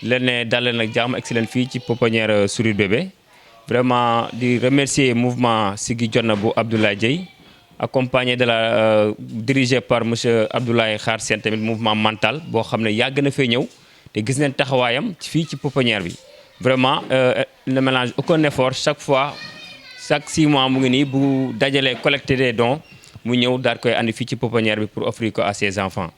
leen ne dal leen ak jàmm excellent fii ci pouponnière Sourire Bébé vraiment di remercier mouvement Siggi Jotna bu Abdoulaye Dieye accompagné de la dirigé par monsieur Abdoulaye Khar Sène tamit mouvement mental boo xam ne yàgg na fee ñëw te gis neen taxawaayam fii ci pouponnière bi vraiment ne mélange aucun effort chaque fois chaque 6 mois mu ngi nii bu dajalee collecter des dons mu ñëw daal koy andi fii ci pouponnière bi pour offrir ko à ses enfants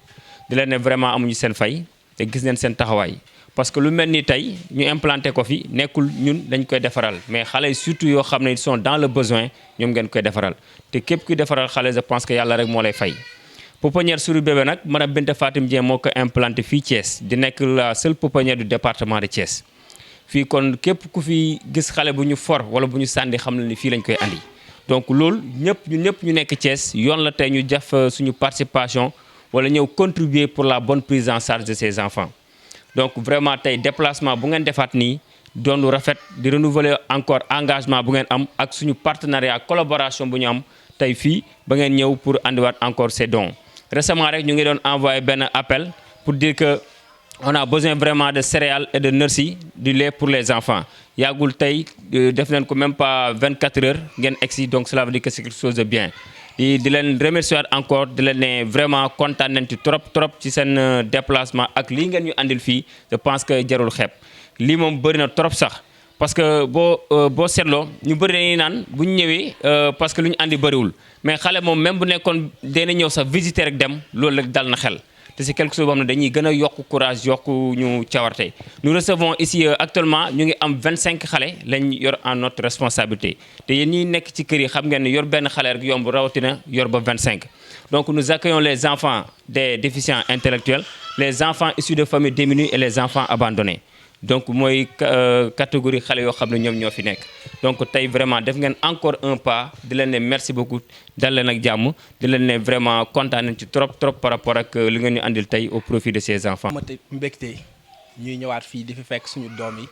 di leen ne vraiment amuñu seen fay te gis neen seen taxawaay parce que lu mel ni tey ñu implanté ko fi nekkul ñun dañ koy defaral mais xale yi surtout yoo xam ne ils sont dans le besoin ñoom ngeen koy defaral te képp kuy defaral xale je pense que yàlla rek moo lay fay. pouponnière Sourire Bébé nag madame Binta Fatim Dieng moo ko implanté fii Thiès di nekk la seule pouponnière du département de Thiès fii kon képp ku fi gis xale bu ñu for wala bu ñu sànni xam na ni fii lañ koy andi donc loolu ñun ñëpp ñu nekk Thiès yoon la tey ñu def suñu participation wala ñëw contribuer pour la bonne prise en charge de ces enfants. donc vraiment tey déplacement bu ngeen defaat nii doon lu rafet di renouveler encore engagement bu ngeen am ak suñu partenariat collaboration bu ñu am tey fii ba ngeen ñëw pour andiwaat encore ces dons. récemment rek ñu ngi doon envoyé benn appel pour dire que on a besoin vraiment de céréales et de nurseries du lait pour les enfants yàggul tey def nañ ko même pas 24 heures ngeen egsi donc cela veut dire que c'est quelque chose de bien. di leen remercier encore di leen ne vraiment kontaan nañ ci trop ci seen déplacement ak lii ngeen ñu andil fii je pense que jarul xeeb lii moom bëri na trop sax parce que boo seetloo ñu bëri dañuy naan bu ñu ñëwee parce que lu ñu andi bëriwul mais xale moom même bu nekkoon dina ñëw sax visiter rek dem loolu rek dal na xel te c'est quelque chose boo xam ne dañuy gën a yokk courage yokk ñu cawarte. nous recevons ici actuellement ñu ngi am 25 xale lañ yor en notre responsabilité te yéen ñi nekk ci kër yi xam ngeen ne yor benn xale rek yomb rawatina yor ba 25. donc nous accueillons les enfants des déficients intellectuels les enfants issus de familles démunies et les enfants abandonnés donc mooy catégorie xale yoo xam ne ñoom ñoo fi nekk. donc tey vraiment def ngeen encore un pas di leen ne merci beaucoup dal leen ak jàmm di leen ne vraiment kontaan nañ ci trop par rapport ak li ngeen ñu andil tey au profit de ces enfants. ma tey mbégte ñuy ñëwaat fii di fi fekk suñu doom yi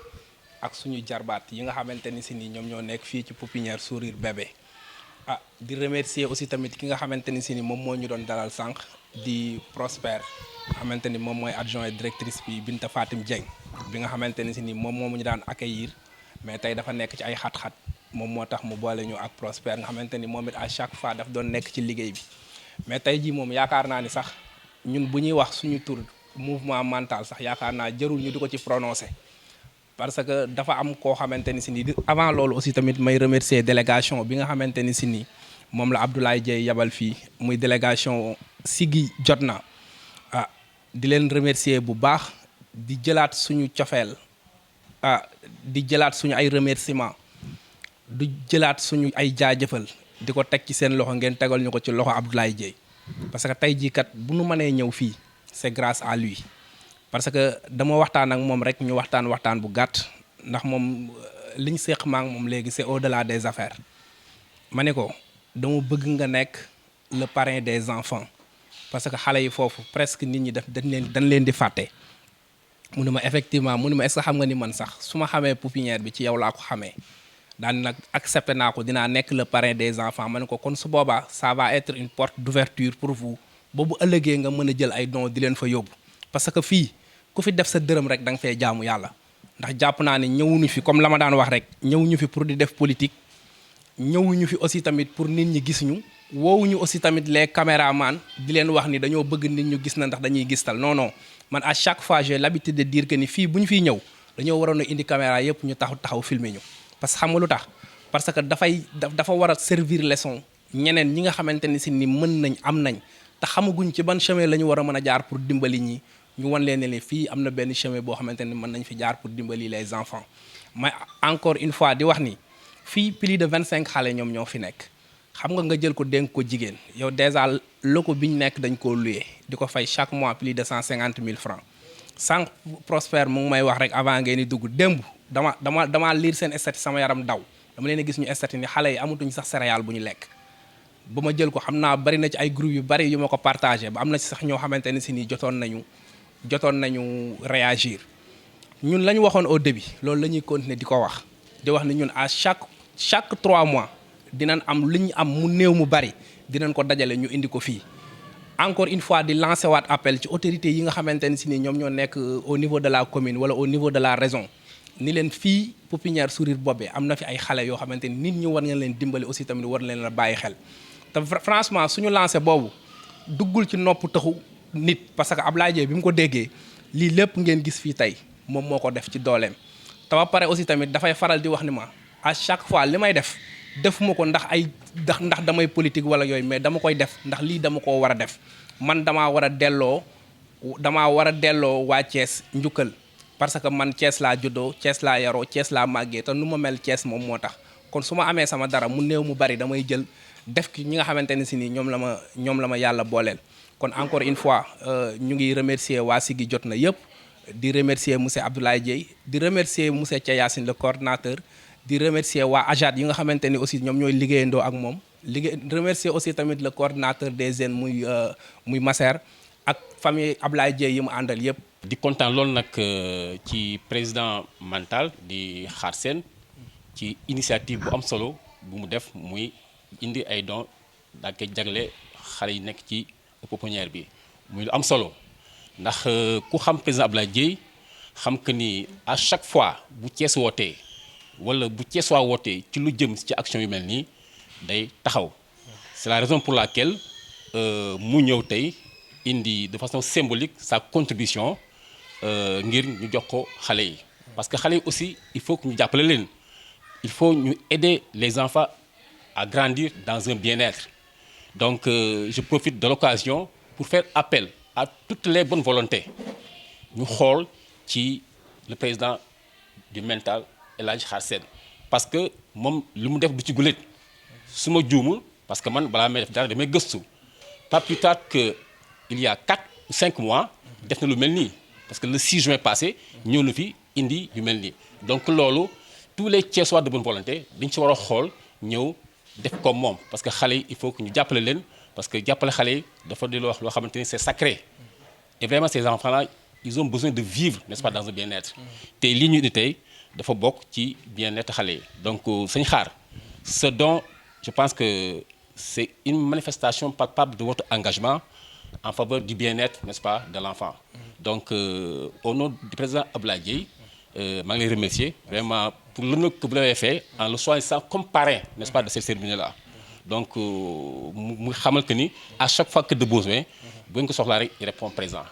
ak suñu jarbaat yi nga xamante ni si nii ñoom ñoo nekk fii ci pouponnière Sourire Bébé di remercier aussi tamit ki nga xamante ni si ni moom moo ñu doon dalal sànq di Prosper nga xamante ni moom mooy adjoint directrice bi Binta Fatim Dieng bi nga xamante ni si ni moom moomu ñu daan accueillir mais tey dafa nekk ci ay xat-xat moom moo tax mu boole ñu ak Prosper nga xamante ni moom it à chaque fois daf doon nekk ci liggéey bi mais tey jii moom yaakaar naa ni sax ñun bu ñuy wax suñu tur mouvement mental sax yaakaar naa jarul ñu di ko ci prononcer parce que dafa am koo xamante ni si ni avant loolu aussi tamit may remercier délégation bi nga xamante ni si ni moom la Abdoulaye Dieye yabal fii muy délégation Siggi Jotna di leen remercier bu baax di jëlaat suñu cofeel di jëlaat suñu ay remerciement di jëlaat suñu ay jaajëfal di ko teg ci seen loxo ngeen tegal ñu ko ci loxo Abdoulaye Dieye parce que tey jii kat bu nu mënee ñëw fii c'est grâce à lui parce que dama waxtaan ak moom rek ñu waxtaan bu gàtt ndax moom li ñu séq maa ngi moom léegi c'est au-delà des affaires ma ne ko dama bëgg nga nekk le parrain des enfants parce que xale yi foofu presque nit ñi dañ leen di fàtte mu ne ma effectivement mu ne ma est-ce que xam nga ni man sax su ma xamee pouponnière bi ci yow laa ko xamee daan nag accepté naa ko dinaa nekk le parrain des enfants ma ne ko kon su boobaa ça va être une porte d'ouverture pour vous boobu ëllëgee nga mën a jël ay dons di leen fa yóbbu parce que fii ku fi def sa dërëm rek da nga fee jaamu yàlla ndax jàpp naa ne ñëwuñu fi comme la ma daan wax rek ñëwuñu fi pour di def politique ñëwuñu fi aussi tamit pour nit ñi gis ñu woowuñu aussi tamit les caméramans di leen wax ni dañoo bëgg nit ñu gis na ndax dañuy gistal non man à chaque fois j'ai l'habitude de dire que ni fii bu ñu fiy ñëw dañoo waroon a indi caméra yëpp ñu taxaw filmer ñu parce que xam nga lu tax parce que dafa war a servir leçon ñeneen ñi nga xamante ni si ni mën nañ am nañ te xamaguñ ci ban chemin la ñu war a mën a jaar pour dimbali ñi ñu wan leen ne fii am na benn chemin boo xamante ni mën nañ fi jaar pour dimbali les enfants mais encore une fois di wax ni fii plus de 25 xale ñoom ñoo fi nekk xam nga jël ko dénk ko jigéen yow déjà loko bi ñu nekk dañ koo loué di ko fay chaque mois plus de 150 000 francs sànq Prosper mu ngi may wax rek avant ngeen di dugg démb dama lire seen statut sama yaram daw dama leen a gis ñu statut ni xale yi amatuñ sax céréale bu ñu lekk ba ma jël ko xam naa bari na ci ay groupe yu bari yu ma ko partagé ba am na ci sax ñoo xamante ne si nii jotoon nañu réagir ñun la ñu waxoon au début loolu la ñuy continuer di ko wax di wax ni ñun à chaque 3 mois dinañ am li ñu am mu néew mu bari dinañ ko dajale ñu indi ko fii encore une fois di lancer waat appel ci autorités yi nga xamante ni si ni ñoom ñoo nekk au niveau de la commune wala au niveau de la région ni leen fii pépinière Sourire Bébé am na fi ay xale yoo xamante ni nit ñi war ngeen leen dimbali aussi tamit war leen la bàyyi xel te franchement suñu lancé boobu duggul ci nopp taxu nit parce que Ablaye Dieye bi mu ko déggee lii lépp ngeen gis fii tey moom moo ko def ci dooleem te ba pare aussi tamit dafay faral di wax ni ma à chaque fois li may def defuma ko ndax damay politique wala yooyu mais dama koy def ndax lii dama koo war a def man damaa war a delloo waa Thiès njukkal parce que man Thiès laa juddoo Thiès laa yaroo Thiès laa màggee te nu ma mel Thiès moom moo tax kon su ma amee sama dara mu néew mu bari damay jël def ki ñi nga xamante ne si nii ñoom la ma yàlla booleel. kon encore une fois ñu ngi remercier waa Siggi Jotna yëpp di remercier monsieur Abdoulaye Dieye di remercier monsieur Thia Yacine le coordinateur di remercier waa AJAT yi nga xamante ni aussi ñoom ñooy liggéeyandoo ak moom remercier aussi tamit le coordinateur des jeunes muy Masser ak famille Ablaye Dieye yi mu àndal yëpp. di kontaan loolu nag ci président Mantal di Xaar Sène ci initiative bu am solo bu mu def muy indi ay dons daa koy jagle xale yi nekk ci pouponnière bi muy lu am solo ndax ku xam président Ablaye Dieye xam que ni à chaque fois bu Thiès wootee wala bu Thiès waa wootee ci lu jëm ci action yu mel nii day taxaw c'est la raison pour laquelle mu ñëw tey indi de façon symbolique sa contribution ngir ñu jox ko xale yi parce que xale yi aussi il faut que ñu jàppale leen il faut ñu aider les enfants à grandir dans un bien-être donc je profite de l'occasion pour faire appel à toutes les bonnes volontés ñu xool ci le président du Mental El Hadj Xaar Sène parce que moom lu mu def du ci gulet su ma juumul parce que man balaa may def dara damay gëstu pas plus tard que il y a 4 ou 5 mois def na lu mel nii parce que le 6 juin passé ñëw na fi indi yu mel nii donc loolu tous les Thiessois de bonne volonté dañ ci war a xool ñëw def comme moom parce que xale yi il faut que ñu jàppale leen parce que jàppale xale yi dafa di loo xamante ni c'est sacré et vraiment ces enfants-là ils ont besoin de vivre n'est-ce pas dans un bien-être te lii ñu ni tey dafa bokk ci bien-être xale yi donc sëñ Xaar ce don je pense que c'est une manifestation palpable de votre engagement en faveur du bien-être n'est-ce pas de l'enfant donc au nom du président Abdoulaye Dieye maa ngi lay remercier vraiment pour l'honneur que vous l'avez fait en le choisissant comme parrain n'est-ce pas de cette cérémonie-là donc mu xamal que ni à chaque fois que de besoin bu ngeen ko soxlaa rek il répond présent